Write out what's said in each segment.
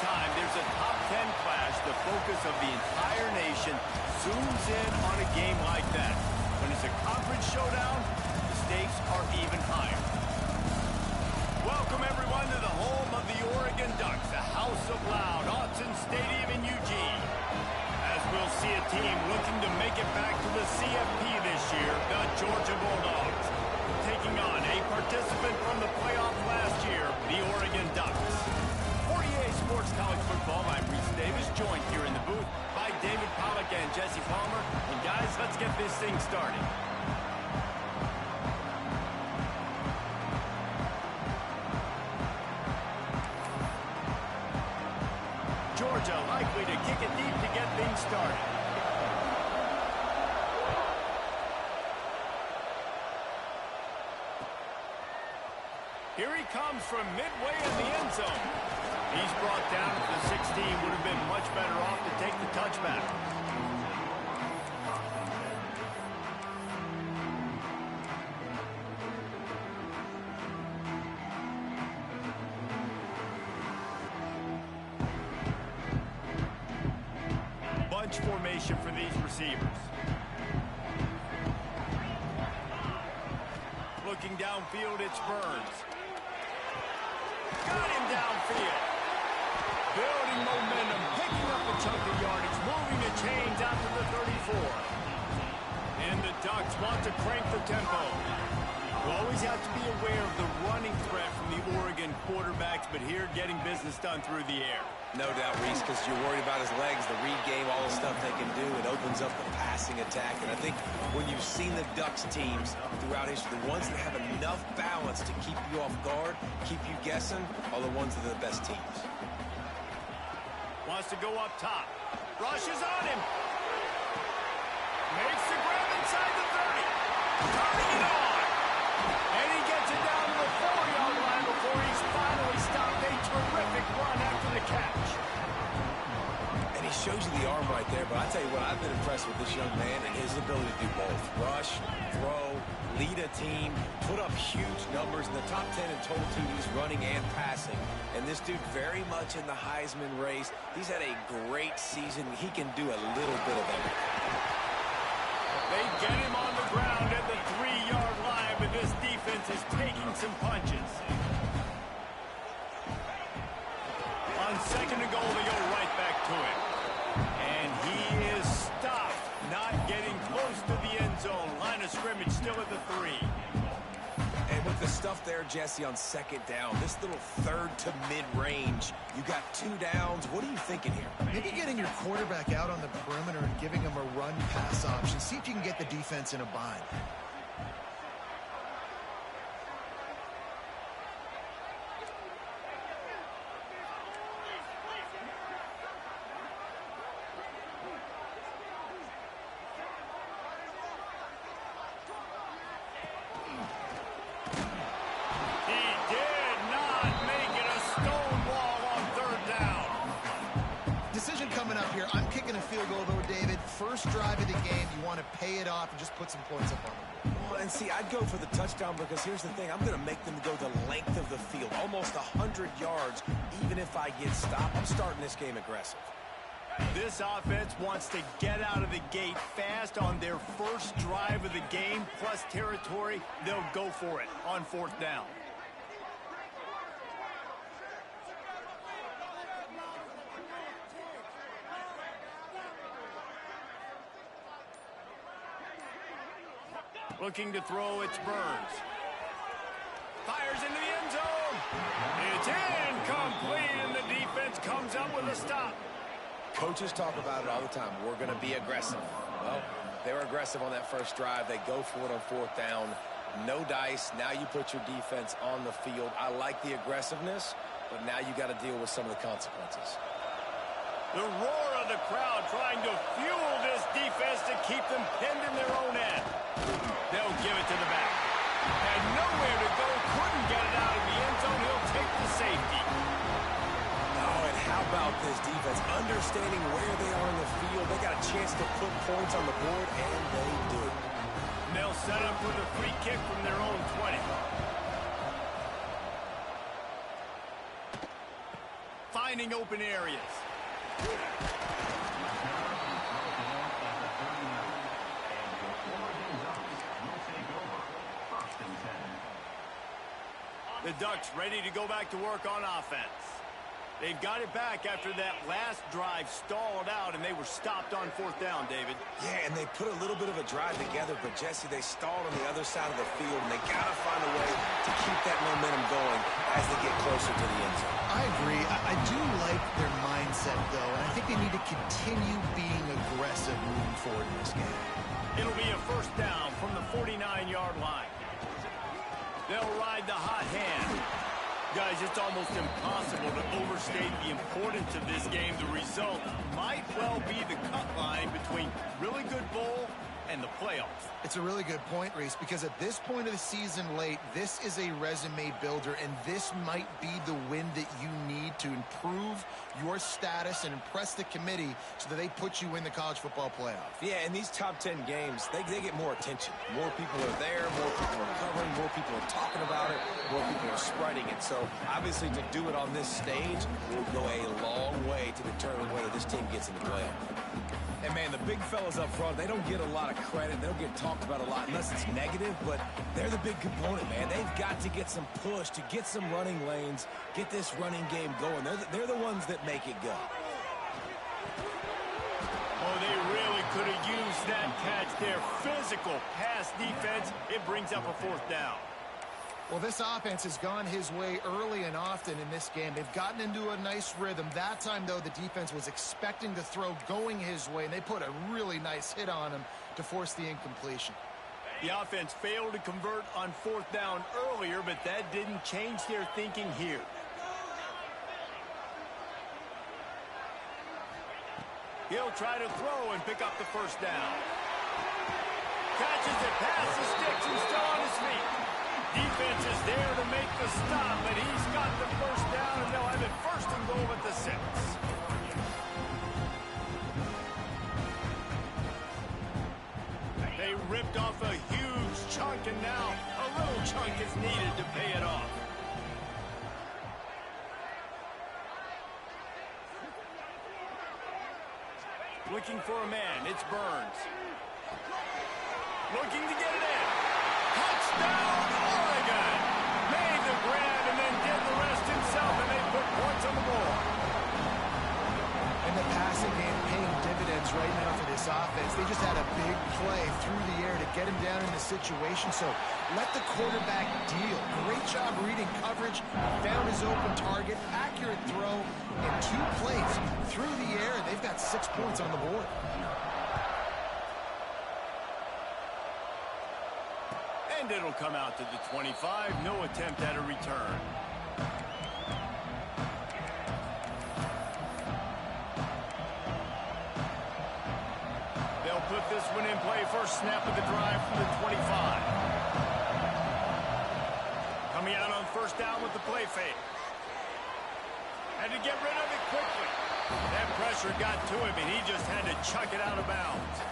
time there's a top 10 clash, the focus of the entire nation zooms in on a game like that. When it's a conference showdown, the stakes are even higher. Welcome, everyone, to the home of the Oregon Ducks, the House of Loud, Autzen Stadium in Eugene. As we'll see a team looking to make it back to the CFB this year, the Georgia Bulldogs, taking on a participant from the playoff last year, the Oregon Ducks. For EA Sports College Football, I'm Reese Davis, joined here in the booth by David Pollack and Jesse Palmer. And guys, let's get this thing started. Georgia likely to kick it deep to get things started. Here he comes from midway in the end zone. He's brought down at the 16. Would have been much better off to take the touchback. Bunch formation for these receivers. Looking downfield, it's Burns. Got him downfield. Building momentum, picking up a chunk of yardage, moving the chains out to the 34. And the Ducks want to crank the tempo. You always have to be aware of the running threat from the Oregon quarterbacks, but here getting business done through the air. No doubt, Reese, because you're worried about his legs, the read game, all the stuff they can do. It opens up the passing attack. And I think when you've seen the Ducks teams throughout history, the ones that have enough balance to keep you off guard, keep you guessing, are the ones that are the best teams. Wants to go up top. Rushes on him. Makes the grab inside the 30. Turning it on. And he gets it down to the 4-yard line before he's finally stopped. A terrific run after the catch. And he shows you the arm right there, but I tell you what, I've been impressed with this young man and his ability to do both. Rush, throw, lead a team, put up huge numbers in the top 10 in total TDs, running and passing. And this dude very much in the Heisman race. He's had a great season. He can do a little bit of everything. They get him on the ground at the 3-yard line, but this defense is taking some punches. On second and goal, they go right back to him. And he is stopped, not getting close to the end zone. Line of scrimmage still at the 3. And with the stuff there, Jesse, on second down, this little third to mid-range, you got 2 downs. What are you thinking here? Maybe getting your quarterback out on the perimeter and giving him a run-pass option. See if you can get the defense in a bind. First drive of the game, you want to pay it off and just put some points up on the board. Well, and see, I'd go for the touchdown because here's the thing. I'm going to make them go the length of the field, almost 100 yards, even if I get stopped. I'm starting this game aggressive. This offense wants to get out of the gate fast on their first drive of the game, plus territory. They'll go for it on 4th down. Looking to throw, it's Burns. Fires into the end zone. It's incomplete, and the defense comes up with a stop. Coaches talk about it all the time. We're going to be aggressive. Well, they were aggressive on that first drive. They go for it on 4th down. No dice. Now you put your defense on the field. I like the aggressiveness, but now you got to deal with some of the consequences. The roar of the crowd trying to fuel this defense to keep them pinned in their own end. They'll give it to the back. Had nowhere to go, couldn't get it out of the end zone. He'll take the safety. Oh, and how about this defense? Understanding where they are in the field. They got a chance to put points on the board, and they do. And they'll set up with a free kick from their own 20. finding open areas. The Ducks ready to go back to work on offense. They've got it back after that last drive stalled out, and they were stopped on fourth down, David. Yeah, and they put a little bit of a drive together, but, Jesse, they stalled on the other side of the field, and they got to find a way to keep that momentum going as they get closer to the end zone. I agree. I do like their mindset, though, and I think they need to continue being aggressive moving forward in this game. It'll be a first down from the 49-yard line. They'll ride the hot hand. Guys, it's almost impossible to overstate the importance of this game. The result might well be the cut line between really good bowl and the playoffs. It's a really good point, Reese, because at this point of the season late, this is a resume builder, and this might be the win that you need to improve your status and impress the committee so that they put you in the college football playoff. Yeah, in these top 10 games, they get more attention. More people are there, more people are covering, more people are talking about it, more people are spreading it. So, obviously, to do it on this stage will go a long way to determine whether this team gets in the playoff. And, man, the big fellas up front, they don't get a lot of credit. They don't get talked about a lot unless it's negative, but they're the big component, man. They've got to get some push, to get some running lanes, get this running game going. They're the ones that make it go. Oh, they really could have used that catch there. Physical pass defense. It brings up a fourth down. Well, this offense has gone his way early and often in this game. They've gotten into a nice rhythm. That time, though, the defense was expecting the throw going his way, and they put a really nice hit on him to force the incompletion. The offense failed to convert on fourth down earlier, but that didn't change their thinking here. He'll try to throw and pick up the first down. Catches it past the sticks and still on his feet. Defense is there to make the stop, but he's got the first down, and they'll have it first and goal at the 6. They ripped off a huge chunk, and now a little chunk is needed to pay it off. Looking for a man, it's Burns. Looking to get it in. Touchdown, Oregon! Made the grab and then did the rest himself, and they put points on the board. And the passing game paying dividends right now for this offense. They just had a big play through the air to get him down in the situation. So let the quarterback deal. Great job reading coverage. Found his open target. Accurate throw. And 2 plays through the air. They've got 6 points on the board. And it'll come out to the 25. No attempt at a return. They'll put this one in play. First snap of the drive from the 25. Coming out on first down with the play fake. Had to get rid of it quickly. That pressure got to him, and he just had to chuck it out of bounds.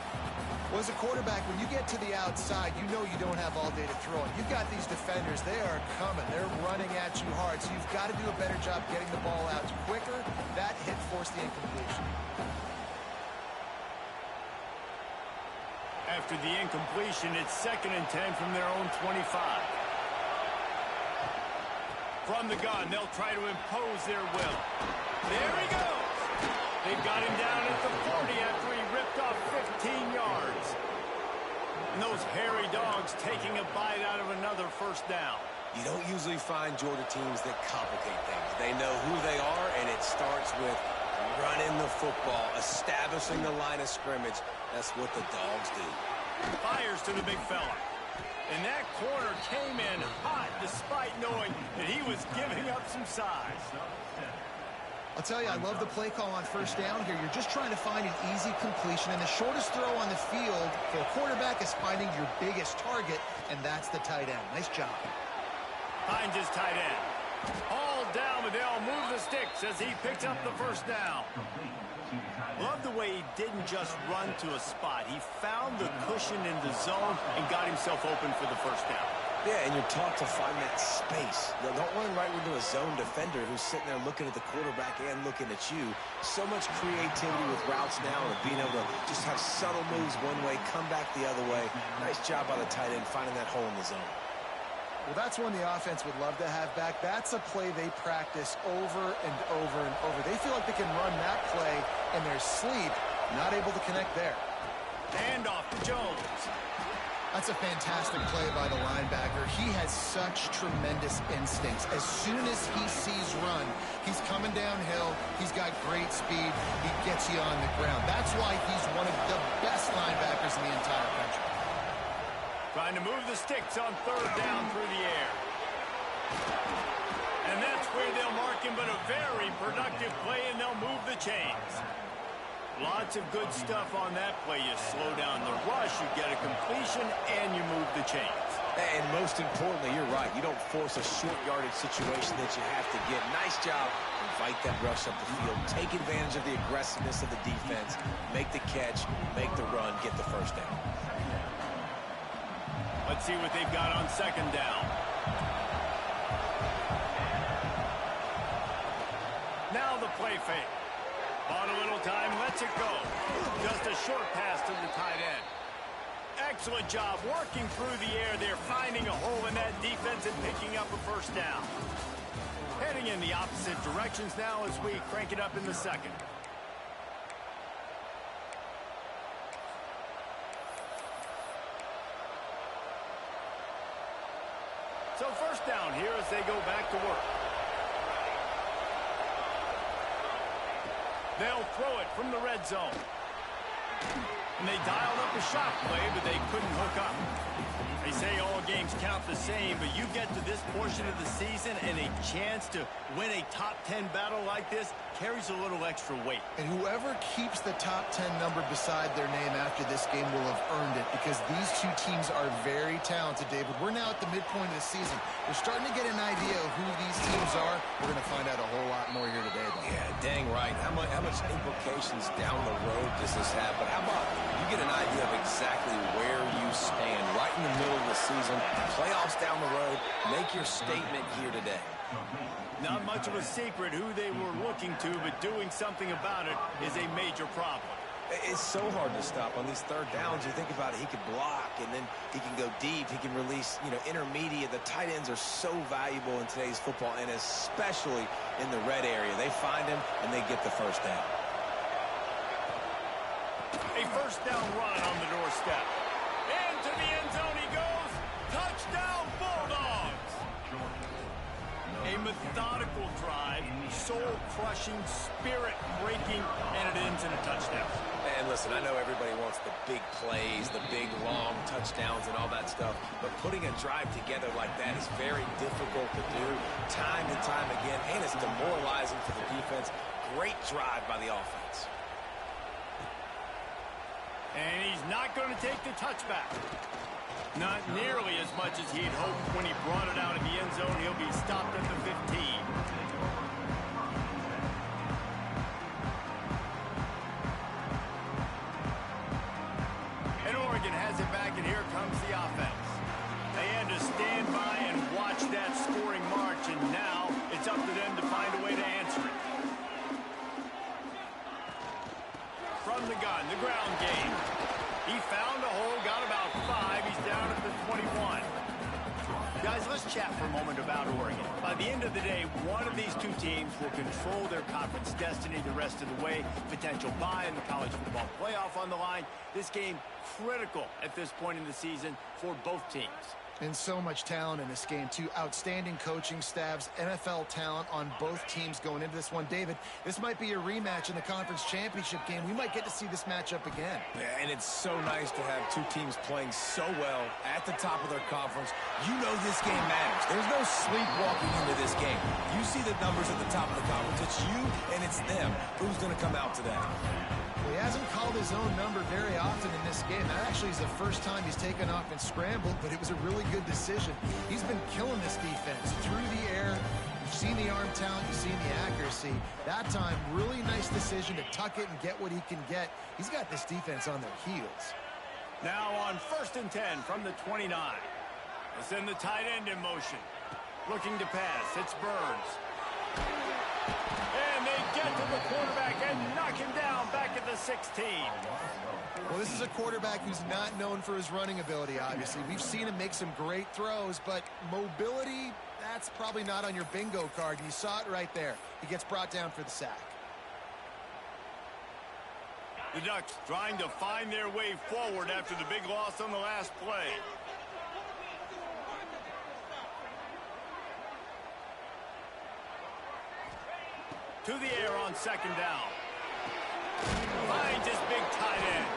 Well, as a quarterback, when you get to the outside, you know you don't have all day to throw it. You've got these defenders. They are coming. They're running at you hard, so you've got to do a better job getting the ball out quicker. That hit forced the incompletion. After the incompletion, it's 2nd and 10 from their own 25. From the gun, they'll try to impose their will. There he goes. They've got him down at the 40 after he ripped off 15 yards. And those hairy dogs taking a bite out of another first down. You don't usually find Georgia teams that complicate things. They know who they are, and it starts with running the football, establishing the line of scrimmage. That's what the dogs do. Fires to the big fella. And that corner came in hot despite knowing that he was giving up some size. I'll tell you, I love the play call on first down here. You're just trying to find an easy completion, and the shortest throw on the field for a quarterback is finding your biggest target, and that's the tight end. Nice job. Finds his tight end. All down, but they'll move the sticks as he picks up the first down. Love the way he didn't just run to a spot. He found the cushion in the zone and got himself open for the first down. Yeah, and you're taught to find that space. Don't run right into a zone defender who's sitting there looking at the quarterback and looking at you. So much creativity with routes now and being able to just have subtle moves one way, come back the other way. Nice job by the tight end finding that hole in the zone. Well, that's one the offense would love to have back. That's a play they practice over and over and over. They feel like they can run that play in their sleep, not able to connect there. Handoff to Jones. That's a fantastic play by the linebacker. He has such tremendous instincts. As soon as he sees run, he's coming downhill. He's got great speed. He gets you on the ground. That's why he's one of the best linebackers in the entire country. Trying to move the sticks on third down through the air. And that's where they'll mark him, but a very productive play, and they'll move the chains. Lots of good stuff on that play. You slow down the rush, you get a completion, and you move the chains. And most importantly, you're right. You don't force a short yardage situation that you have to get. Nice job. Invite that rush up the field. Take advantage of the aggressiveness of the defense. Make the catch, make the run, get the first down. Let's see what they've got on second down. Now the play fake. Bought a little time, lets it go. Just a short pass to the tight end. Excellent job working through the air there, finding a hole in that defense and picking up a first down. Heading in the opposite directions now as we crank it up in the second. So first down here as they go back to work. They'll throw it from the red zone. And they dialed up a shot play, but they couldn't hook up. They say all games count the same, but you get to this portion of the season and a chance to win a top 10 battle like this carries a little extra weight. And whoever keeps the top 10 number beside their name after this game will have earned it, because these two teams are very talented, David. We're now at the midpoint of the season. We're starting to get an idea of who these teams are. We're going to find out a whole lot more here today, though. Yeah, dang right. How much implications down the road does this have? But how about you get an idea of exactly where you stand right in the middle of the season, playoffs down the road, make your statement here today. Not much of a secret who they were looking to, but doing something about it is a major problem. It's so hard to stop on these third downs. You think about it, he could block, and then he can go deep. He can release, intermediate. The tight ends are so valuable in today's football, and especially in the red area. They find him, and they get the first down. A first down run on the doorstep. Into the end zone he goes. Touchdown, Bulldogs! A methodical drive, soul-crushing, spirit-breaking, and it ends in a touchdown. And listen, I know everybody wants the big plays, the big, long touchdowns and all that stuff, but putting a drive together like that is very difficult to do time and time again, and it's demoralizing for the defense. Great drive by the offense. And he's not going to take the touchback. Not nearly as much as he'd hoped when he brought it out of the end zone. He'll be stopped at the 15. And Oregon has it back, and here comes the offense. They had to stand by and watch that scoring march, and now it's up to them to find a way to answer it. From the gun, the ground game. He found a hole, got about 5. He's down at the 21. Guys, let's chat for a moment about Oregon. By the end of the day, one of these two teams will control their conference destiny the rest of the way. Potential bye in the college football playoff on the line. This game critical at this point in the season for both teams. And so much talent in this game, too. Outstanding coaching staffs, NFL talent on both teams going into this one. David, this might be a rematch in the conference championship game. We might get to see this matchup again. Yeah, and it's so nice to have two teams playing so well at the top of their conference. You know this game matters. There's no sleepwalking into this game. You see the numbers at the top of the conference. It's you and it's them. Who's going to come out today? He hasn't called his own number very often in this game. That actually is the first time he's taken off and scrambled, but it was a really good decision. He's been killing this defense through the air. You've seen the arm talent, you've seen the accuracy. That time, really nice decision to tuck it and get what he can get. He's got this defense on their heels. Now on 1st and 10 from the 29. They send the tight end in motion. Looking to pass. It's Burns. And they get to the quarterback and knock him down back at the 16. Well, this is a quarterback who's not known for his running ability, obviously. We've seen him make some great throws, but mobility, that's probably not on your bingo card. You saw it right there. He gets brought down for the sack. The Ducks trying to find their way forward after the big loss on the last play. To the air on second down. Finds his big tight end.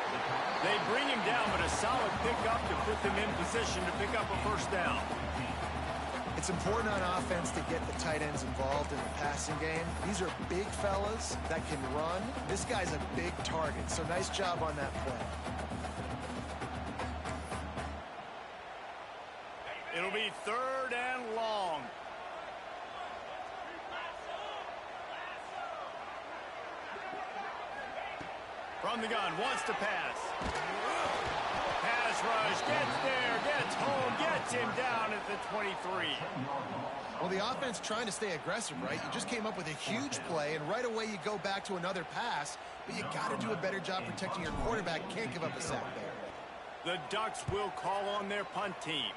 They bring him down, but a solid pickup to put them in position to pick up a first down. It's important on offense to get the tight ends involved in the passing game. These are big fellas that can run. This guy's a big target, so nice job on that play. It'll be 3rd and long. From the gun, wants to pass. Pass rush, gets there, gets home, gets him down at the 23. Well, the offense trying to stay aggressive, right? You just came up with a huge play, and right away you go back to another pass, but you got to do a better job protecting your quarterback. Can't give up a sack there. The Ducks will call on their punt team.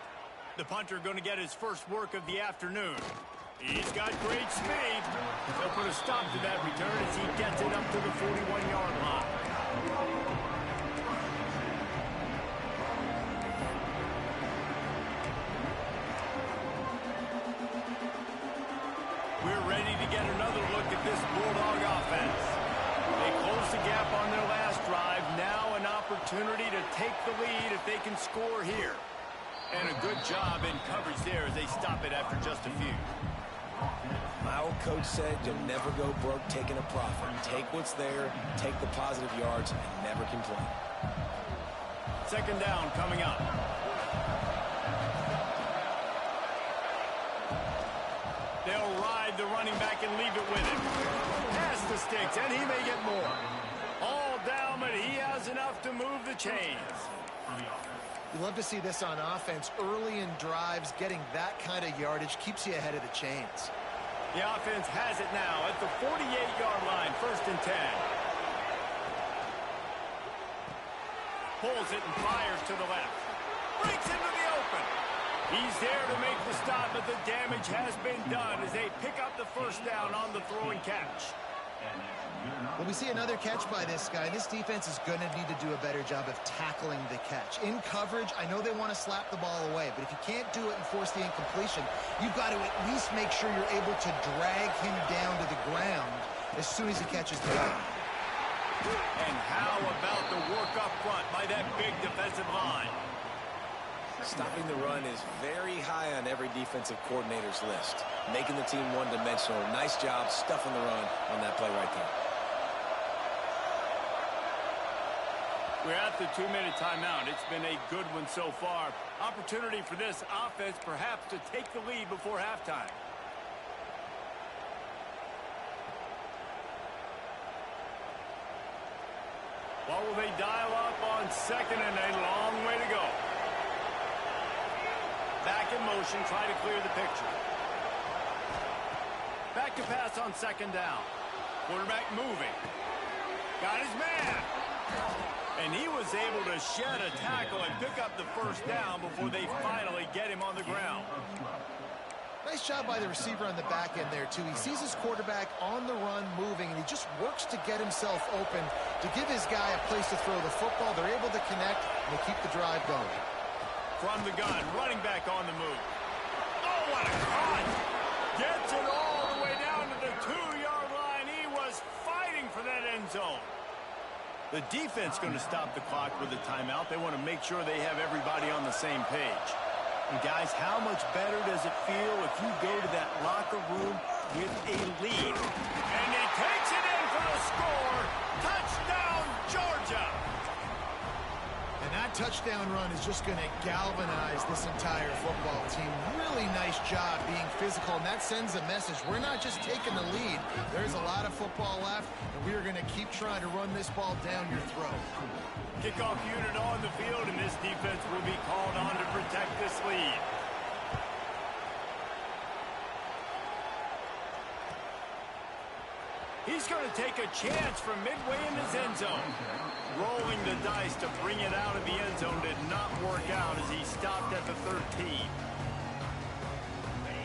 The punter going to get his first work of the afternoon. He's got great speed. They'll put a stop to that return as he gets it up to the 41-yard line. We're ready to get another look at this Bulldog offense. They closed the gap on their last drive. Now an opportunity to take the lead if they can score here. And a good job in coverage there as they stop it after just a few. My old coach said you'll never go broke taking a profit. Take what's there, take the positive yards, and never complain. Second down coming up. They'll ride the running back and leave it with him. Pass the sticks, and he may get more. All down, but he has enough to move the chains. You love to see this on offense. Early in drives, getting that kind of yardage keeps you ahead of the chains. The offense has it now at the 48-yard line, 1st and 10. Pulls it and fires to the left. Breaks into the open. He's there to make the stop, but the damage has been done as they pick up the first down on the throw and catch. Well, we see another catch by this guy. This defense is going to need to do a better job of tackling the catch. In coverage, I know they want to slap the ball away, but if you can't do it and force the incompletion, you've got to at least make sure you're able to drag him down to the ground as soon as he catches the ball. And how about the work up front by that big defensive line? Stopping the run is very high on every defensive coordinator's list. Making the team one-dimensional. Nice job stuffing the run on that play right there. We're at the 2-minute timeout. It's been a good one so far. Opportunity for this offense perhaps to take the lead before halftime. What will they dial up on second and a long way to go? Back in motion, try to clear the picture. Back to pass on second down. Quarterback moving. Got his man. And he was able to shed a tackle and pick up the first down before they finally get him on the ground. Nice job by the receiver on the back end there, too. He sees his quarterback on the run moving, and he just works to get himself open to give his guy a place to throw the football. They're able to connect, and they keep the drive going. From the gun, running back on the move. Oh, what a cut! Gets it all the way down to the 2-yard line. He was fighting for that end zone. The defense going to stop the clock with a timeout. They want to make sure they have everybody on the same page. And guys, how much better does it feel if you go to that locker room with a lead? And he takes it in for the score. Touchdown, Georgia! And that touchdown run is just going to galvanize this entire football team. Really nice job being physical, and that sends a message. We're not just taking the lead. There's a lot of football left, and we are going to keep trying to run this ball down your throat. Kickoff unit on the field, and this defense will be called on to protect this lead. He's going to take a chance from midway in his end zone. Rolling the dice to bring it out of the end zone did not work out as he stopped at the 13.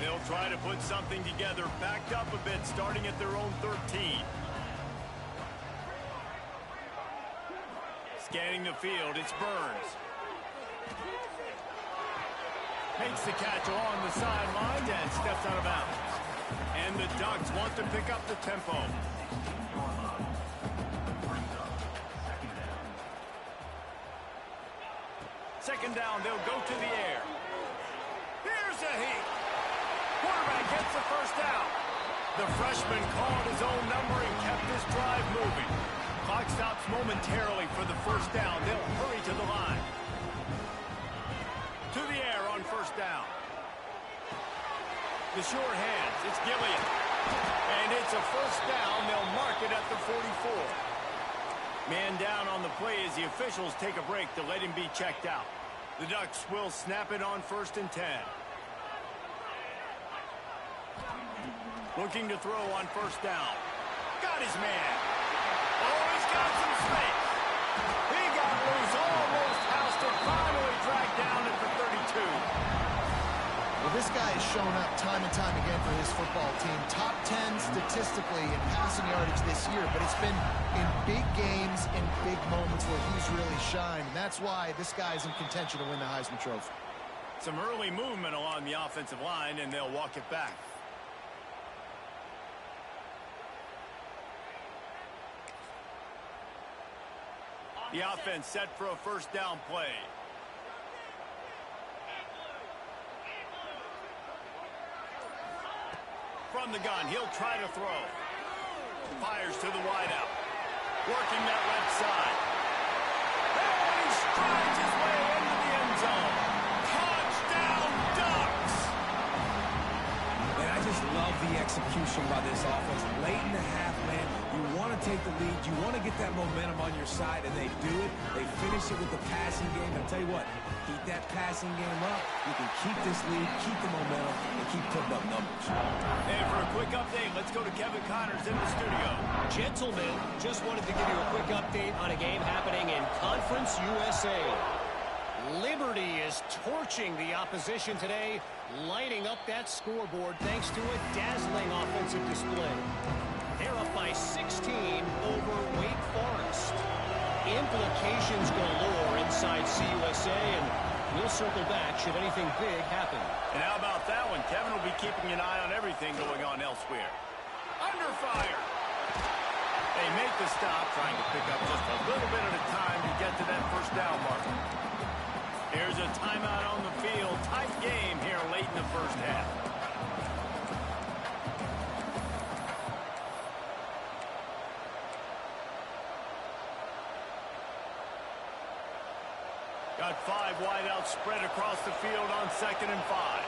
They'll try to put something together, backed up a bit, starting at their own 13. Scanning the field, it's Burns. Makes the catch along the sideline and steps out of bounds. And the Ducks want to pick up the tempo. Second down, they'll go to the air. Here's a heat. Quarterback gets the first down. The freshman called his own number and kept this drive moving. Clock stops momentarily for the first down. They'll hurry to the line. To the air on first down. The short hands, it's Gilliam. And it's a first down. They'll mark it at the 44. Man down on the play as the officials take a break to let him be checked out. The Ducks will snap it on 1st and 10. Looking to throw on first down. Got his man. Oh, he's got some space. He got loose, almost housed it, finally dragged down at the 32. Well, this guy has shown up time and time again for his football team. Top 10 statistically in passing yardage this year, but it's been in big games, in big moments where he's really shined. And that's why this guy's in contention to win the Heisman Trophy. Some early movement along the offensive line, and they'll walk it back. The offense set for a first down play. From the gun, he'll try to throw. Fires to the wideout. Working that left side. And he strides his way into the end zone. Touchdown, Ducks! And I just love the execution by this offense. Late in the half, man, you want to take the lead. You want to get that momentum on your side, and they do it. They finish it with the passing game. I'll tell you what, keep that passing game up. You can keep this lead, keep the momentum, and keep putting up numbers. And for a quick update, let's go to Kevin Connors in the studio. Gentlemen, just wanted to give you a quick update on a game happening in Conference USA. Liberty is torching the opposition today, lighting up that scoreboard thanks to a dazzling offensive display. They're up by 16 over Wake Forest. Implications galore inside CUSA, and we'll circle back should anything big happen. And how about that one? Kevin will be keeping an eye on everything going on elsewhere. Under fire. They make the stop, trying to pick up just a little bit at a time to get to that first down mark. Here's a timeout on the field. Tight game here late in the first half. Got 5 wideouts spread across the field on 2nd and 5.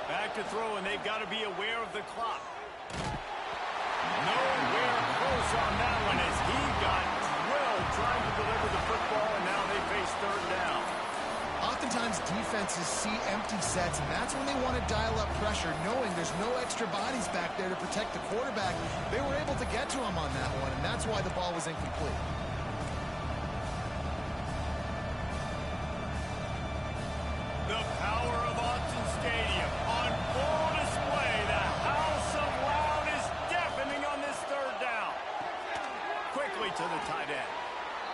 Back to throw, and they've got to be aware of the clock. Nowhere close on that one as he got drilled trying to deliver the football, and now they face 3rd down. Oftentimes defenses see empty sets, and that's when they want to dial up pressure, knowing there's no extra bodies back there to protect the quarterback. They were able to get to him on that one, and that's why the ball was incomplete. The power of Autzen Stadium on full display. The house of loud is deafening on this 3rd down. Quickly to the tight end.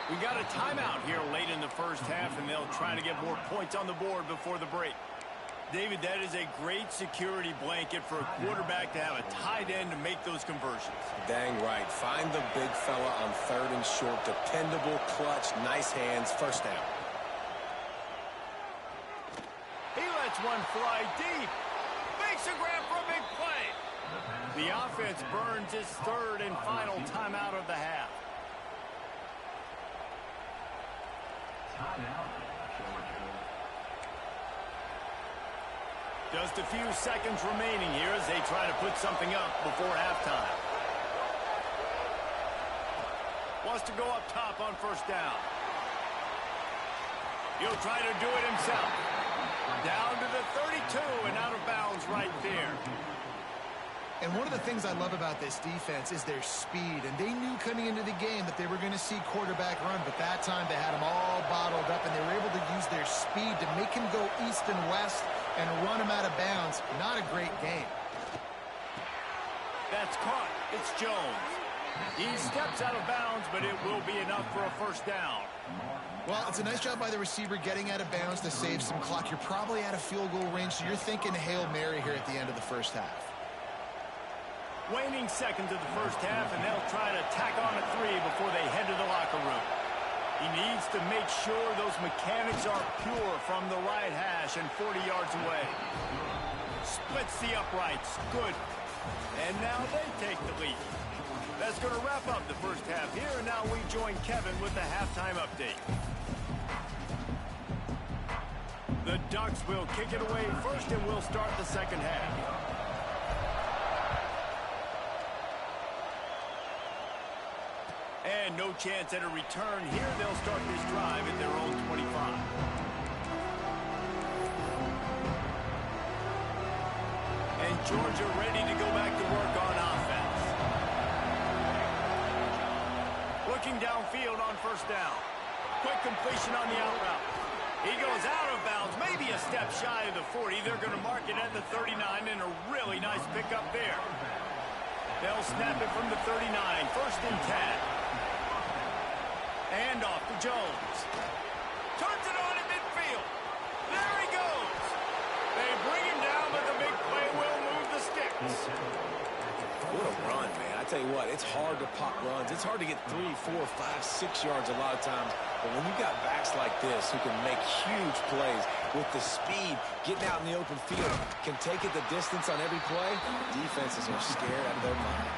We got a timeout here late in the first half, and they'll try to get more points on the board before the break. David, that is a great security blanket for a quarterback to have a tight end to make those conversions. Dang right. Find the big fella on 3rd and short. Dependable, clutch, nice hands, first down. He lets one fly deep. Makes a grab for a big play. The offense burns its 3rd and final timeout of the half. Just a few seconds remaining here as they try to put something up before halftime. Wants to go up top on first down. He'll try to do it himself. Down to the 32 and out of bounds right there. And one of the things I love about this defense is their speed. And they knew coming into the game that they were going to see quarterback run. But that time they had him all bottled up, and they were able to use their speed to make him go east and west and run him out of bounds. Not a great game. That's caught. It's Jones. He steps out of bounds, but it will be enough for a first down. Well, it's a nice job by the receiver getting out of bounds to save some clock. You're probably out of field goal range, so you're thinking Hail Mary here at the end of the first half. Waning seconds of the first half, and they'll try to tack on a 3 before they head to the locker room. He needs to make sure those mechanics are pure from the right hash and 40 yards away. Splits the uprights. Good. And now they take the lead. That's going to wrap up the first half here, and now we join Kevin with the halftime update. The Ducks will kick it away first, and we'll start the second half. And no chance at a return here. They'll start this drive at their own 25. And Georgia ready to go back to work on offense. Looking downfield on first down. Quick completion on the out route. He goes out of bounds, maybe a step shy of the 40. They're going to mark it at the 39, and a really nice pickup there. They'll snap it from the 39, first and 10. And off to Jones. Turns it on in midfield. There he goes. They bring him down, but the big play will move the sticks. What a run, man. I tell you what, it's hard to pop runs. It's hard to get 3, 4, 5, 6 yards a lot of times. But when you've got backs like this who can make huge plays with the speed, getting out in the open field, can take it the distance on every play, defenses are scared out of their mind.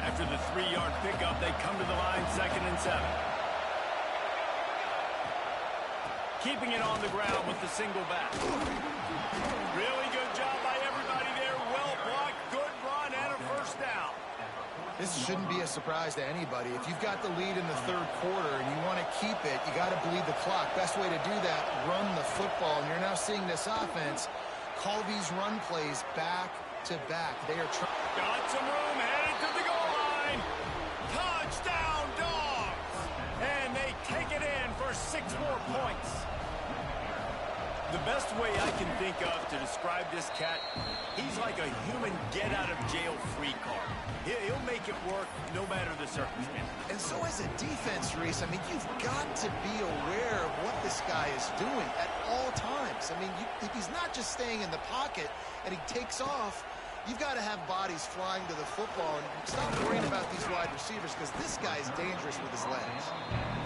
After the 3-yard pickup, they come to the line, 2nd and 7. Keeping it on the ground with the single back. Really good job by everybody there. Well blocked, good run, and a first down. This shouldn't be a surprise to anybody. If you've got the lead in the third quarter and you want to keep it, you got to bleed the clock. Best way to do that, run the football. And you're now seeing this offense call these run plays back to back. They are trying. Got some room, headed to the goal line. Touchdown, Dogs! And they take it in for 6 more points. The best way I can think of to describe this cat, he's like a human get-out-of-jail-free card. He'll make it work no matter the circumstance. And so as a defense, Reese, I mean, you've got to be aware of what this guy is doing at all times. I mean, if he's not just staying in the pocket and he takes off, you've got to have bodies flying to the football and stop worrying about these wide receivers because this guy is dangerous with his legs.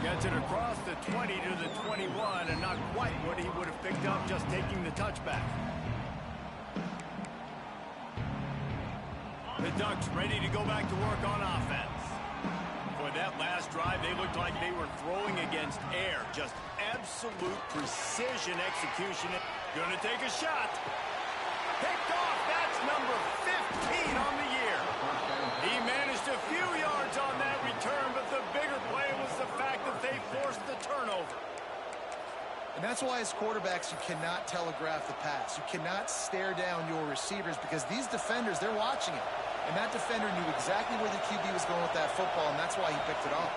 Gets it across the 20 to the 21 and not quite what he would have picked up just taking the touchback. The Ducks ready to go back to work on offense. For that last drive, they looked like they were throwing against air. Just absolute precision execution. Gonna take a shot. Picked off. That's number 15 on the year. He managed a few yards on that return, but the bigger play was the fact that they forced the turnover. And that's why as quarterbacks, you cannot telegraph the pass. You cannot stare down your receivers because these defenders, they're watching it. And that defender knew exactly where the QB was going with that football, and that's why he picked it off.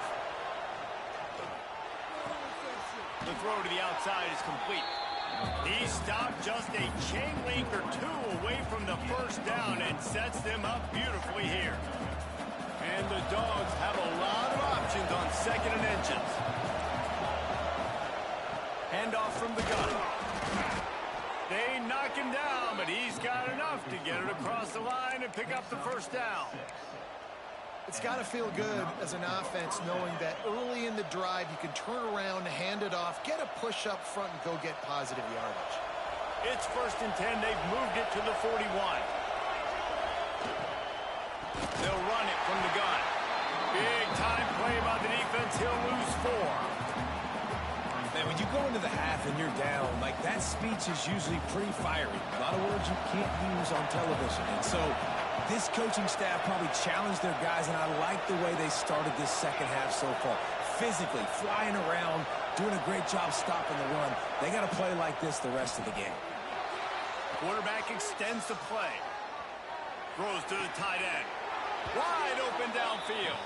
The throw to the outside is complete. He stopped just a chain link or 2 away from the first down and sets them up beautifully here. And the Dogs have a lot of options on 2nd and inches. Handoff from the gun. They knock him down, but he's got enough to get it across the line and pick up the first down. It's got to feel good as an offense knowing that early in the drive you can turn around, hand it off, get a push up front, and go get positive yardage. It's 1st and 10. They've moved it to the 41. They'll run it from the gun. Big time play by the defense. He'll lose 4. Man, when you go into the half and you're down, like that speech is usually pretty fiery. A lot of words you can't use on television. And so this coaching staff probably challenged their guys, and I like the way they started this second half so far. physically, flying around, doing a great job stopping the run. They got to play like this the rest of the game. Quarterback extends the play. Throws to the tight end. Wide open downfield.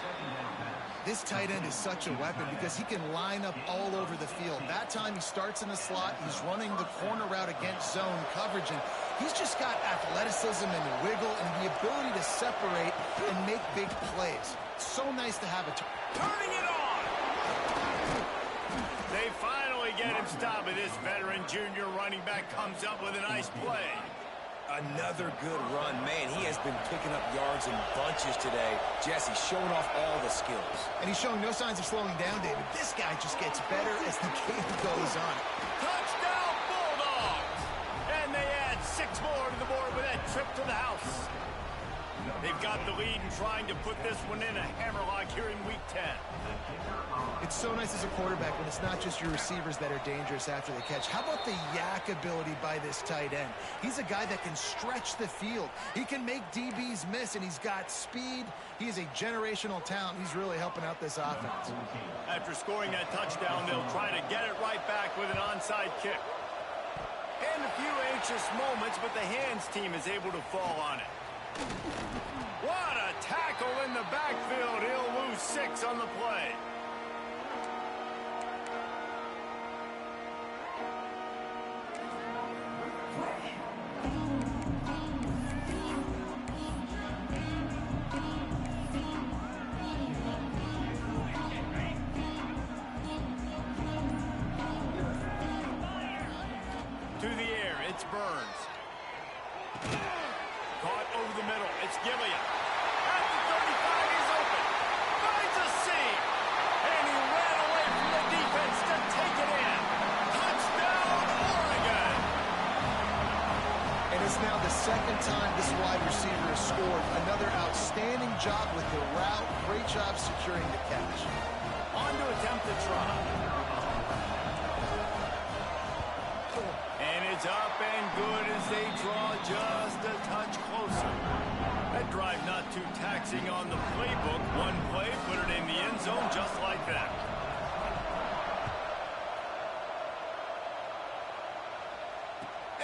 This tight end is such a weapon because he can line up all over the field. That time he starts in the slot. He's running the corner route against zone coverage, and he's just got athleticism and wiggle and the ability to separate and make big plays. So nice to have a turning it on. They finally get him stopped, and this veteran junior running back comes up with a nice play. Another good run. Man, he has been picking up yards in bunches today. Jesse showing off all the skills. And he's showing no signs of slowing down, David. This guy just gets better as the game goes on. Touchdown, Bulldogs! And they add 6 more to the board with that trip to the house. They've got the lead and trying to put this one in a hammerlock here in Week 10. It's so nice as a quarterback when it's not just your receivers that are dangerous after the catch. How about the yak ability by this tight end? He's a guy that can stretch the field. He can make DBs miss, and he's got speed. He is a generational talent. He's really helping out this offense. After scoring that touchdown, they'll try to get it right back with an onside kick. And a few anxious moments, but the hands team is able to fall on it. What a tackle in the backfield. He'll lose 6 on the play. To the air, it's Burns. Caught over the middle. It's Gilliam. At the 35, he's open. Finds a seam. And he ran away from the defense to take it in. Touchdown, Oregon. And it's now the second time this wide receiver has scored. Another outstanding job with the route. Great job securing the catch. On to attempt the try. And it's up and good as they draw just a touch closer. That drive not too taxing on the playbook. One play, put it in the end zone just like that.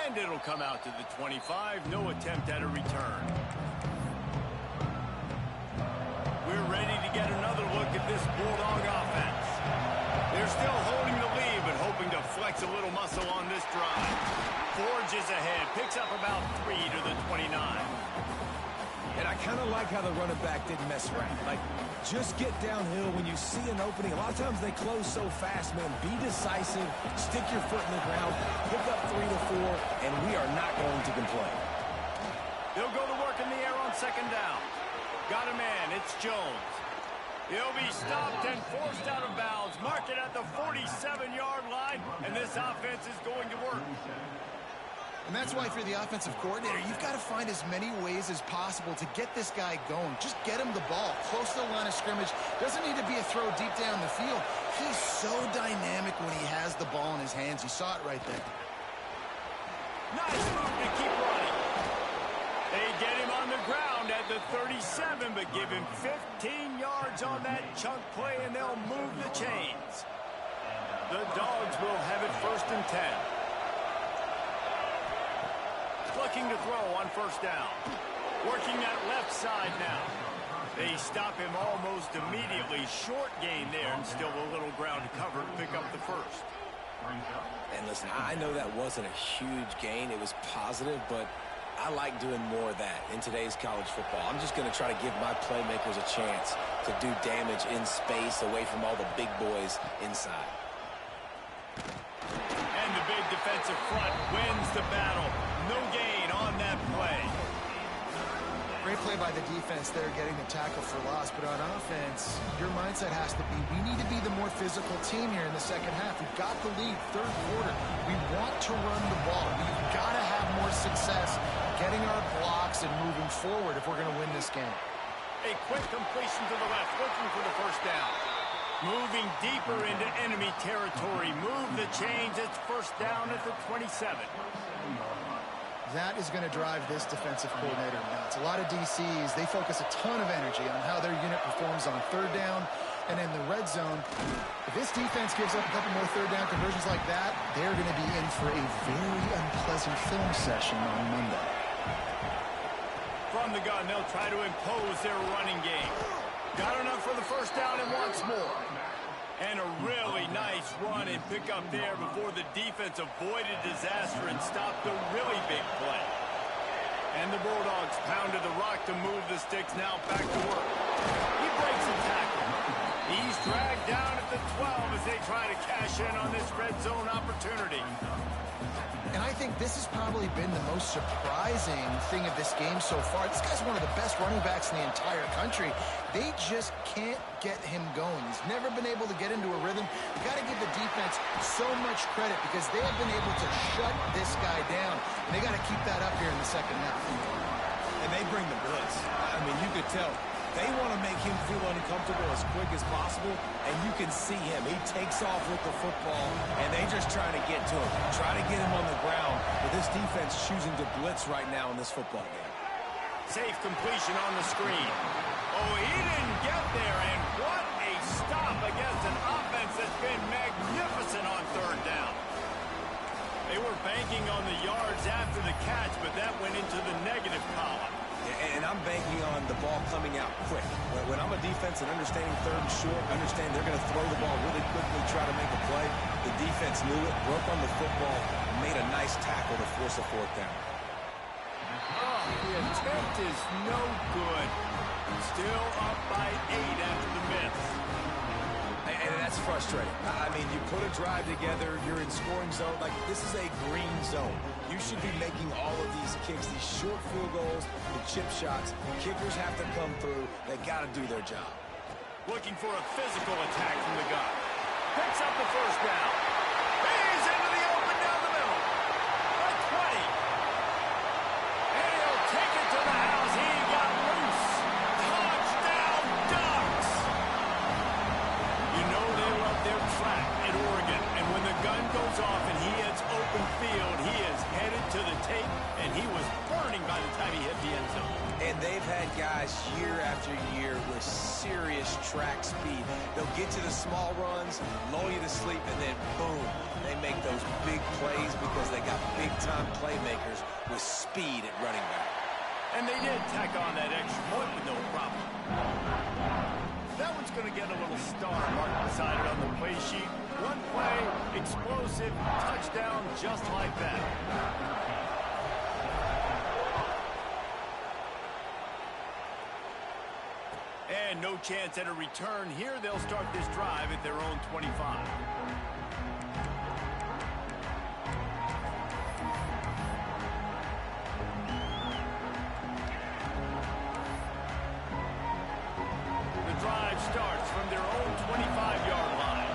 And it'll come out to the 25. No attempt at a return. We're ready to get another look at this Bulldog offense. They're still holding the lead, but hoping to flex a little muscle on this drive. Forges ahead, picks up about 3 to the 29. And I kind of like how the running back didn't mess around. Like, just get downhill when you see an opening. A lot of times they close so fast, man. Be decisive, stick your foot in the ground, pick up 3 to 4, and we are not going to complain. They'll go to work in the air on second down. Got a man, it's Jones. He'll be stopped and forced out of bounds. Mark it at the 47-yard line, and this offense is going to work. And that's why if you're the offensive coordinator, you've got to find as many ways as possible to get this guy going. Just get him the ball close to the line of scrimmage. Doesn't need to be a throw deep down the field. He's so dynamic when he has the ball in his hands. You saw it right there. Nice move to keep running. They get him on the ground at the 37, but give him 15 yards on that chunk play, and they'll move the chains. The Dogs will have it 1st and 10. Looking to throw on first down. Working that left side now. They stop him almost immediately. Short gain there, and still a little ground to cover to pick up the first. And listen, I know that wasn't a huge gain. It was positive, but I like doing more of that in today's college football. I'm just going to try to give my playmakers a chance to do damage in space away from all the big boys inside. And the big defensive front wins the battle. No gain on that play. Great play by the defense there, getting the tackle for loss. But on offense, your mindset has to be, we need to be the more physical team here in the second half. We've got the lead, 3rd quarter. We want to run the ball. We've got to have more success getting our blocks and moving forward if we're going to win this game. A quick completion to the left, looking for the first down. Moving deeper into enemy territory. Move the chains. It's first down at the 27. That is going to drive this defensive coordinator nuts. A lot of DCs, they focus a ton of energy on how their unit performs on 3rd down. And in the red zone, if this defense gives up a couple more third down conversions like that, they're going to be in for a very unpleasant film session on Monday. From the gun, they'll try to impose their running game. Got enough for the first down and wants more. And a really nice run and pick up there before the defense avoided disaster and stopped the really big play. And the Bulldogs pounded the rock to move the sticks now back to work. He breaks a tackle. He's dragged down at the 12 as they try to cash in on this red zone opportunity. And I think this has probably been the most surprising thing of this game so far. This guy's one of the best running backs in the entire country. They just can't get him going. He's never been able to get into a rhythm. You got to give the defense so much credit because they have been able to shut this guy down. And they got to keep that up here in the second half. And they bring the blitz. I mean, you could tell. They want to make him feel uncomfortable as quick as possible, and you can see him. He takes off with the football, and they just try to get to him, try to get him on the ground. But this defense choosing to blitz right now in this football game. Safe completion on the screen. Oh, he didn't get there, and what a stop against an offense that's been magnificent on third down. They were banking on the yards after the catch, but that went into the negative column. And I'm banking on the ball coming out quick. When I'm a defense and understanding third and short, understand they're going to throw the ball really quickly, try to make a play. The defense knew it, broke on the football, made a nice tackle to force a fourth down. Oh, the attempt is no good. Still up by 8 after the miss. And that's frustrating. I mean, you put a drive together, you're in scoring zone. Like, this is a green zone. You should be making all of these kicks, these short field goals, the chip shots. Kickers have to come through. They got to do their job. Looking for a physical attack from the gun. Picks up the first down. He's into the open down the middle. A 20. And he'll take it to the house. He got loose. Touchdown, Ducks. You know they love their track at Oregon. And when the gun goes off and he hits open field, he is headed to the tape, and he was burning by the time he hit the end zone. And they've had guys year after year with serious track speed. They'll get to the small runs, lull you to sleep, and then boom, they make those big plays because they got big-time playmakers with speed at running back. And they did tack on that extra point with no problem. That one's going to get a little star mark beside it on the play sheet. One play, explosive, touchdown just like that. And no chance at a return here. They'll start this drive at their own 25. The drive starts from their own 25-yard line.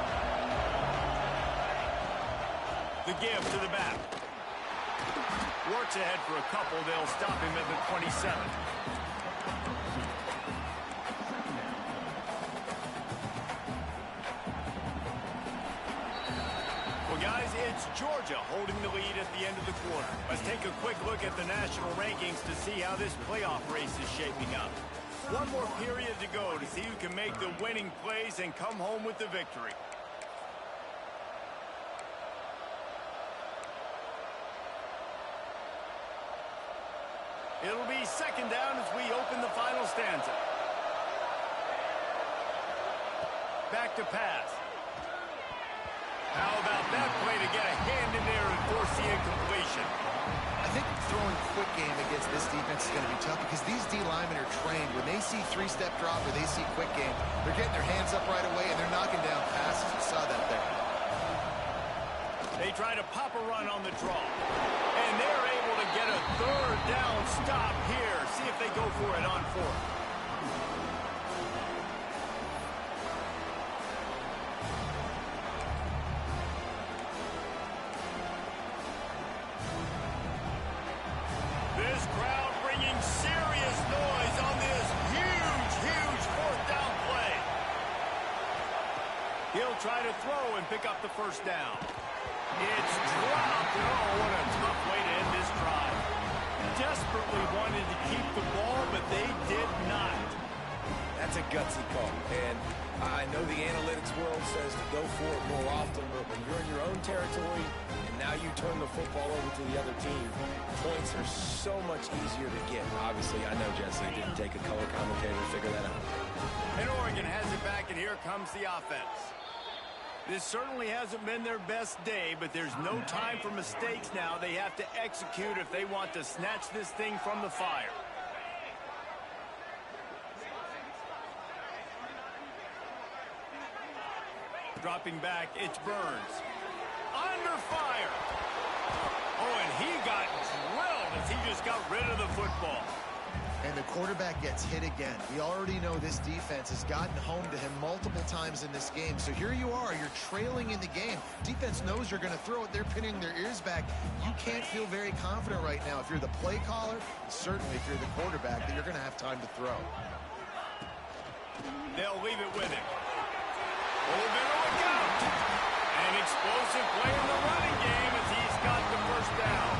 The give to the back. Works ahead for a couple. They'll stop him at the 27. Well, guys, it's Georgia holding the lead at the end of the quarter. Let's take a quick look at the national rankings to see how this playoff race is shaping up. One more period to go to see who can make the winning plays and come home with the victory. It'll be second down as we open the final stanza. Back to pass. How about that play to get a hand in there and force the incompletion? I think throwing quick game against this defense is going to be tough because these D linemen are trained. When they see three-step drop or they see quick game, they're getting their hands up right away and they're knocking down passes. We saw that there. They try to pop a run on the draw. And they're able to get a third down stop here. See if they go for it on fourth. This crowd bringing serious noise on this huge, huge fourth down play. He'll try to throw and pick up the first down. It's dropped. Oh, what a tough way to end this drive. Desperately wanted to keep the ball, but they did not. That That's a gutsy call. And I know the analytics world says to go for it more often, but when you're in your own territory and now you turn the football over to the other team, points are so much easier to get. Obviously, I know, Jesse, it didn't take a color commentator to figure that out. And Oregon has it back, and here comes the offense. This certainly hasn't been their best day, but there's no time for mistakes now. They have to execute if they want to snatch this thing from the fire. Dropping back, it's Burns. Under fire. Oh, and he got drilled as he just got rid of the football. And the quarterback gets hit again. We already know this defense has gotten home to him multiple times in this game. So here you are, you're trailing in the game. Defense knows you're going to throw it. They're pinning their ears back. You can't feel very confident right now if you're the play caller, certainly if you're the quarterback, that you're going to have time to throw. They'll leave it with him. Oh, better look out. An explosive play in the running game as he's got the first down.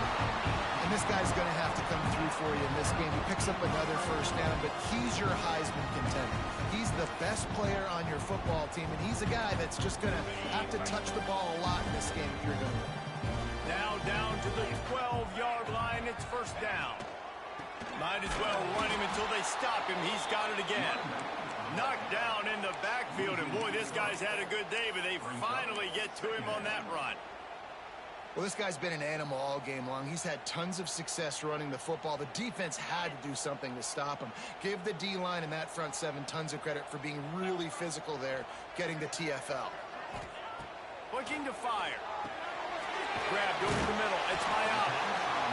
And this guy's going to have to come through for you in this game. He picks up another first down, but he's your Heisman contender. He's the best player on your football team, and he's a guy that's just going to have to touch the ball a lot in this game if you're going to win. Now down to the 12-yard line. It's first down. Might as well run him until they stop him. He's got it again. Knocked down in the backfield, and boy, this guy's had a good day, but they finally get to him on that run. Well, this guy's been an animal all game long. He's had tons of success running the football. The defense had to do something to stop him. Give the D-line and that front seven tons of credit for being really physical there, getting the TFL. Looking to fire. Grabbed over the middle. It's Mayama.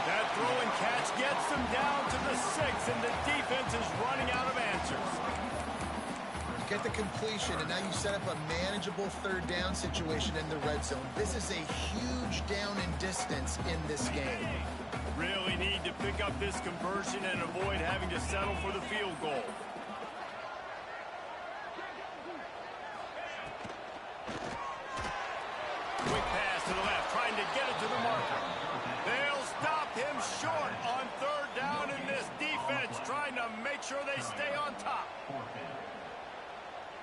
That throw and catch gets them down to the 6, and the defense is running out of answers. Get the completion, and now you set up a manageable third down situation in the red zone. This is a huge down in distance in this game. Really need to pick up this conversion and avoid having to settle for the field goal. Quick pass to the left, trying to get it to the marker. They'll stop him short on third down, in this defense trying to make sure they stay on top.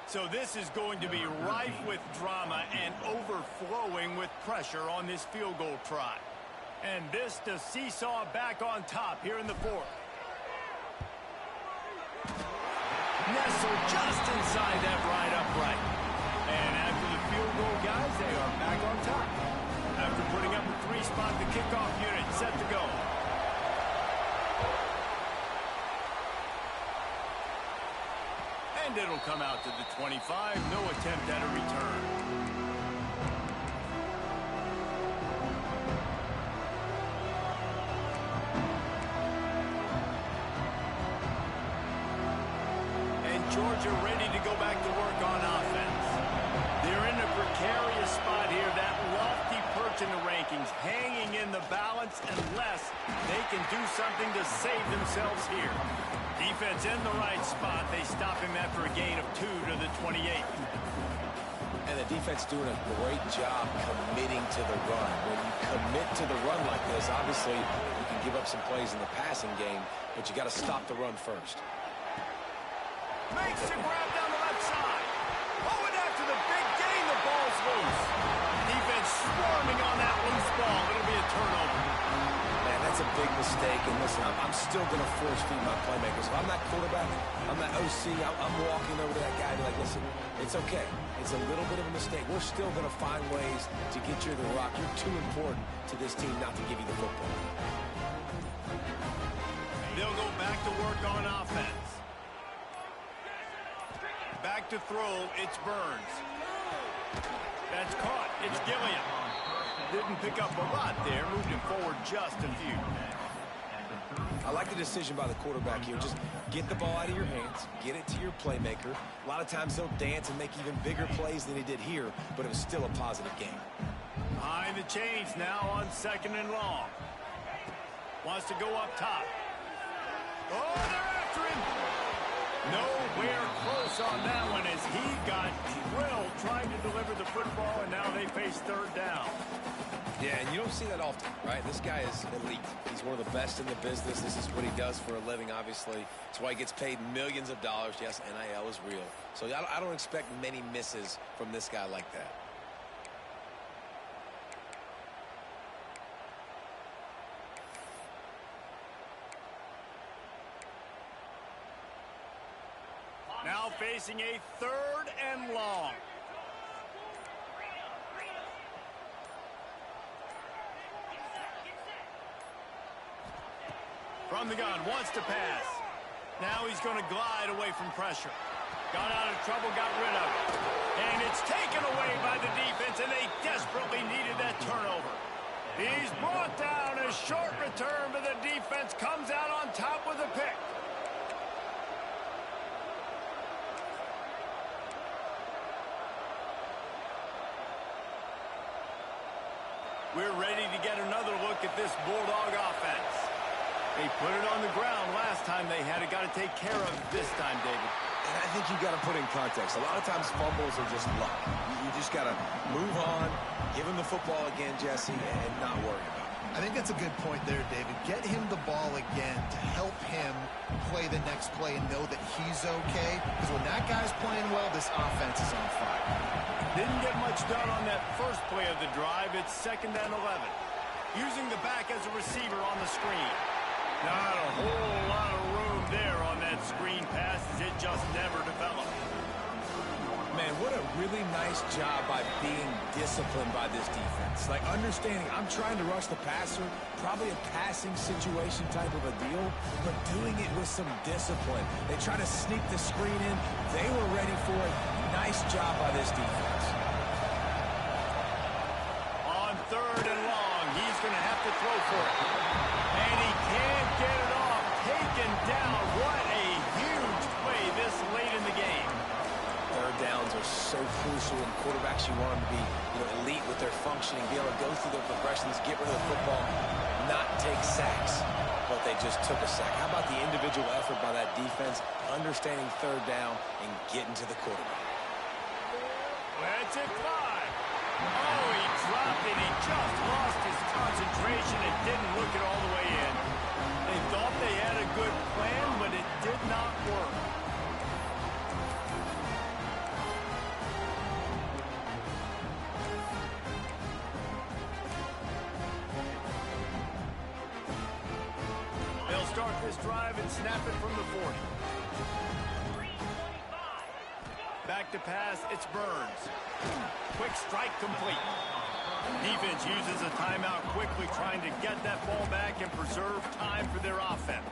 So this is going to be rife with drama and overflowing with pressure on this field goal try. And this to seesaw back on top here in the fourth. Nestled just inside that right upright. And after the field goal, guys, they are back on top. After putting up a 3-spot, the kickoff unit set to go. And it'll come out to the 25. No attempt at a return. And Georgia ready to go back to work on offense. They're in a precarious spot here. That lofty perch in the rankings, hanging in the balance unless they can do something to save themselves here. Defense in the right spot. They stop him after a gain of 2 to the 28. And the defense doing a great job committing to the run. When you commit to the run like this, obviously you can give up some plays in the passing game, but you got to stop the run first. Makes the grab down the left side. Oh, and after the big gain, the ball's loose. Defense swarming on that loose ball. It'll be a turnover. Man, that's a big mistake. And listen, I'm still going to force feed my playmakers. If I'm that quarterback, I'm that OC, I'm walking over to that guy and be like, listen, it's okay. It's a little bit of a mistake. We're still going to find ways to get you the rock. You're too important to this team not to give you the football. They'll go back to work on offense. Back to throw, it's Burns. That's caught, it's Gilliam. Didn't pick up a lot there, moved him forward just a few. I like the decision by the quarterback here. Just get the ball out of your hands, get it to your playmaker. A lot of times they'll dance and make even bigger plays than he did here, but it was still a positive game. Behind the chains now on 2nd and long. Wants to go up top. Oh, they're after him. Nowhere close on that one as he got drilled trying to deliver the football, and now they face third down. Yeah, and you don't see that often, right? This guy is elite. He's one of the best in the business. This is what he does for a living, obviously. That's why he gets paid millions of dollars. Yes, NIL is real. So I don't expect many misses from this guy like that. Now facing a 3rd and long. From the gun, wants to pass. Now he's going to glide away from pressure. Got out of trouble, got rid of it. And it's taken away by the defense, and they desperately needed that turnover. He's brought down. A short return, but the defense comes out on top with a pick. We're ready to get another look at this Bulldog offense. They put it on the ground last time they had it. Got to take care of it this time, David. And I think you got to put in context. A lot of times fumbles are just luck. You just got to move on, give him the football again, Jesse, and not worry about it. I think that's a good point there, David. Get him the ball again to help him play the next play and know that he's okay. Because when that guy's playing well, this offense is on fire. Didn't get much done on that first play of the drive. It's 2nd and 11. Using the back as a receiver on the screen. Not a whole lot of room there on that screen pass, as it just never developed. Man, what a really nice job by being disciplined by this defense. Like, understanding I'm trying to rush the passer, probably a passing situation type of a deal, but doing it with some discipline. They try to sneak the screen in. They were ready for it. Nice job by this defense. On 3rd and long, he's going to have to throw for it. And he can't get it off. Taken down. What a huge play this late in the game. 3rd downs are so crucial, and quarterbacks, you want them to be elite with their functioning, be able to go through their progressions, get rid of the football, not take sacks. But they just took a sack. How about the individual effort by that defense, understanding 3rd down and getting to the quarterback? Let's it fly. Oh, he dropped it. He just lost his concentration and didn't look it all the way in. They thought they had a good plan, but it did not work. They'll start this drive and snap it from the 40. Back to pass, it's Burns. Quick strike complete. Defense uses a timeout quickly, trying to get that ball back and preserve time for their offense.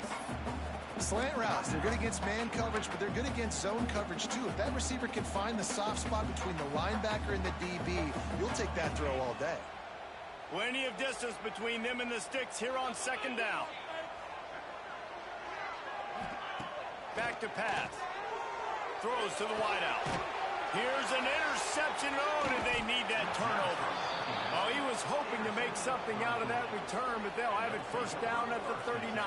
Slant routes, they're good against man coverage, but they're good against zone coverage too. If that receiver can find the soft spot between the linebacker and the DB, you'll take that throw all day. Plenty of distance between them and the sticks here on 2nd down. Back to pass. Throws to the wideout. Here's an interception. Oh, did they need that turnover? Oh, he was hoping to make something out of that return, but they'll have it 1st down at the 39.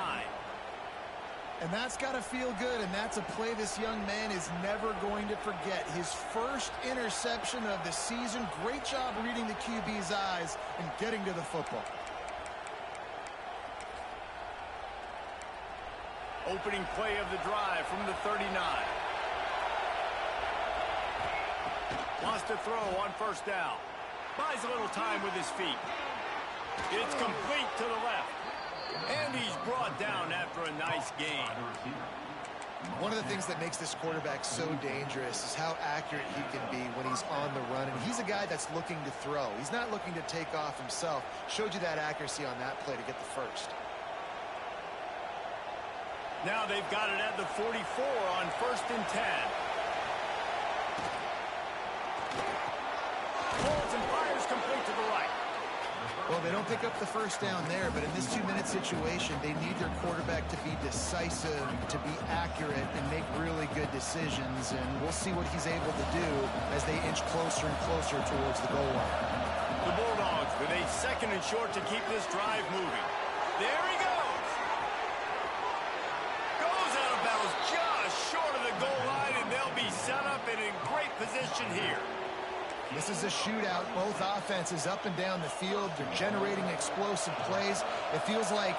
And that's got to feel good, and that's a play this young man is never going to forget. His first interception of the season. Great job reading the QB's eyes and getting to the football. Opening play of the drive from the 39. Wants to throw on 1st down. Buys a little time with his feet. It's complete to the left. And he's brought down after a nice gain. One of the things that makes this quarterback so dangerous is how accurate he can be when he's on the run. And he's a guy that's looking to throw. He's not looking to take off himself. Showed you that accuracy on that play to get the 1st. Now they've got it at the 44 on 1st and 10. Pulls and fires complete to the right. Well, they don't pick up the 1st down there, but in this 2-minute situation, they need their quarterback to be decisive, to be accurate, and make really good decisions. And we'll see what he's able to do as they inch closer and closer towards the goal line. The Bulldogs with a 2nd and short to keep this drive moving. There he goes. Goes out of bounds just short of the goal line, and they'll be set up and in great position here. This is a shootout. Both offenses up and down the field. They're generating explosive plays. It feels like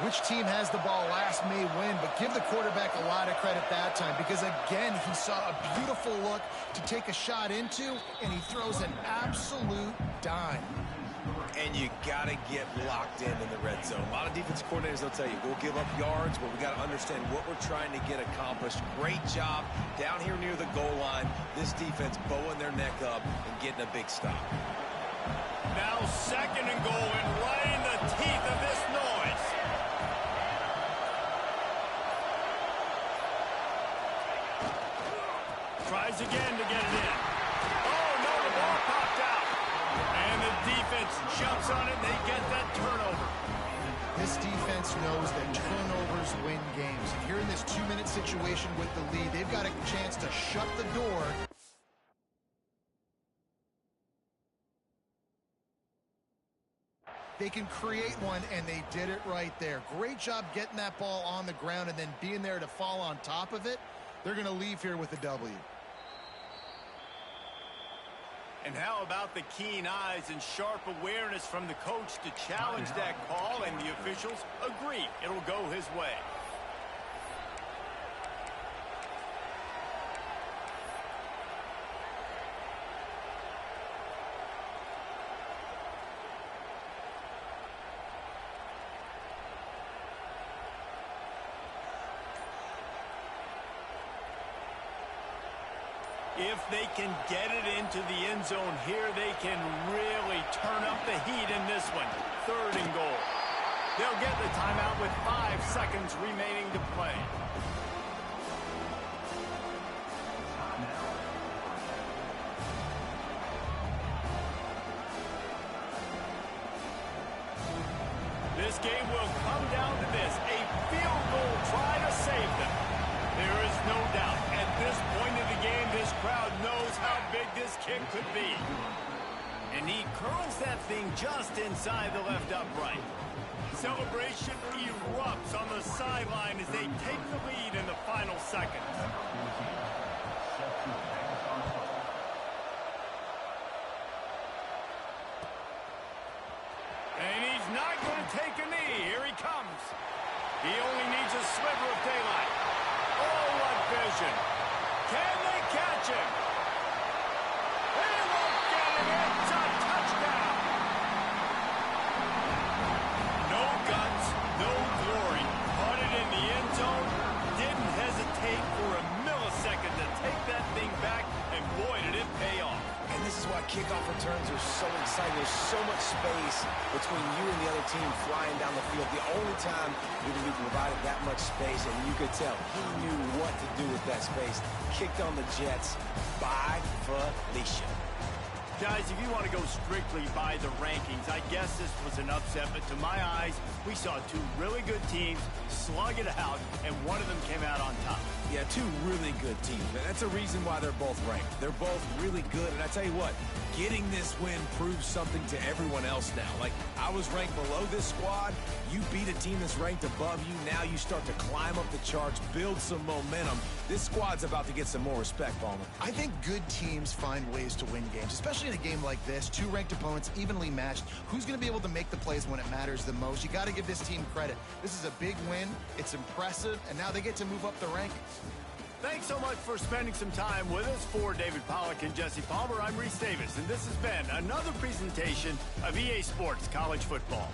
which team has the ball last may win, but give the quarterback a lot of credit that time because, again, he saw a beautiful look to take a shot into, and he throws an absolute dime. And you got to get locked in the red zone. A lot of defense coordinators, they'll tell you, we'll give up yards, but we got to understand what we're trying to get accomplished. Great job down here near the goal line. This defense bowing their neck up and getting a big stop. Now 2nd and goal, and right in the teeth of this noise. Tries again to get it in. Oh, no, the ball popped out. And the defense jumps on it, and they get that turnover. This defense knows that turnovers win games. If you're in this 2-minute situation with the lead, they've got a chance to shut the door. They can create one, and they did it right there. Great job getting that ball on the ground and then being there to fall on top of it. They're going to leave here with a W. And how about the keen eyes and sharp awareness from the coach to challenge that call, and the officials agree it'll go his way. If they can get it into the end zone here, they can really turn up the heat in this one. 3rd and goal. They'll get the timeout with 5 seconds remaining to play. This game will come down to this. A field goal try to save them. There is no doubt. At this point of the game, this crowd knows how big this kick could be. And he curls that thing just inside the left upright. Celebration erupts on the sideline as they take the lead in the final seconds. And he's not going to take a knee. Here he comes. He only needs a sliver of daylight. Oh, what vision. Can they catch him? They won't get him. It's a touchdown. No guts, no glory. Caught it in the end zone. Didn't hesitate for a millisecond to take that thing back, and boy, did it pay off. And this is why kickoff returns are so exciting. There's so much space between you and the other team flying down the field. The only time you can be provided that much space, and you could tell he knew what to do with that space. Kicked on the Jets by Felicia. Guys, if you want to go strictly by the rankings, I guess this was an upset, but to my eyes, we saw 2 really good teams slug it out, and one of them came out on top. Yeah, 2 really good teams, and that's a reason why they're both ranked. They're both really good, and I tell you what, getting this win proves something to everyone else now. Like, I was ranked below this squad. You beat a team that's ranked above you. Now you start to climb up the charts, build some momentum. This squad's about to get some more respect, Palmer. I think good teams find ways to win games, especially in a game like this. 2 ranked opponents, evenly matched. Who's going to be able to make the plays when it matters the most? You got to give this team credit. This is a big win. It's impressive, and now they get to move up the rankings. Thanks so much for spending some time with us. For David Pollack and Jesse Palmer, I'm Reese Davis, and this has been another presentation of EA Sports College Football.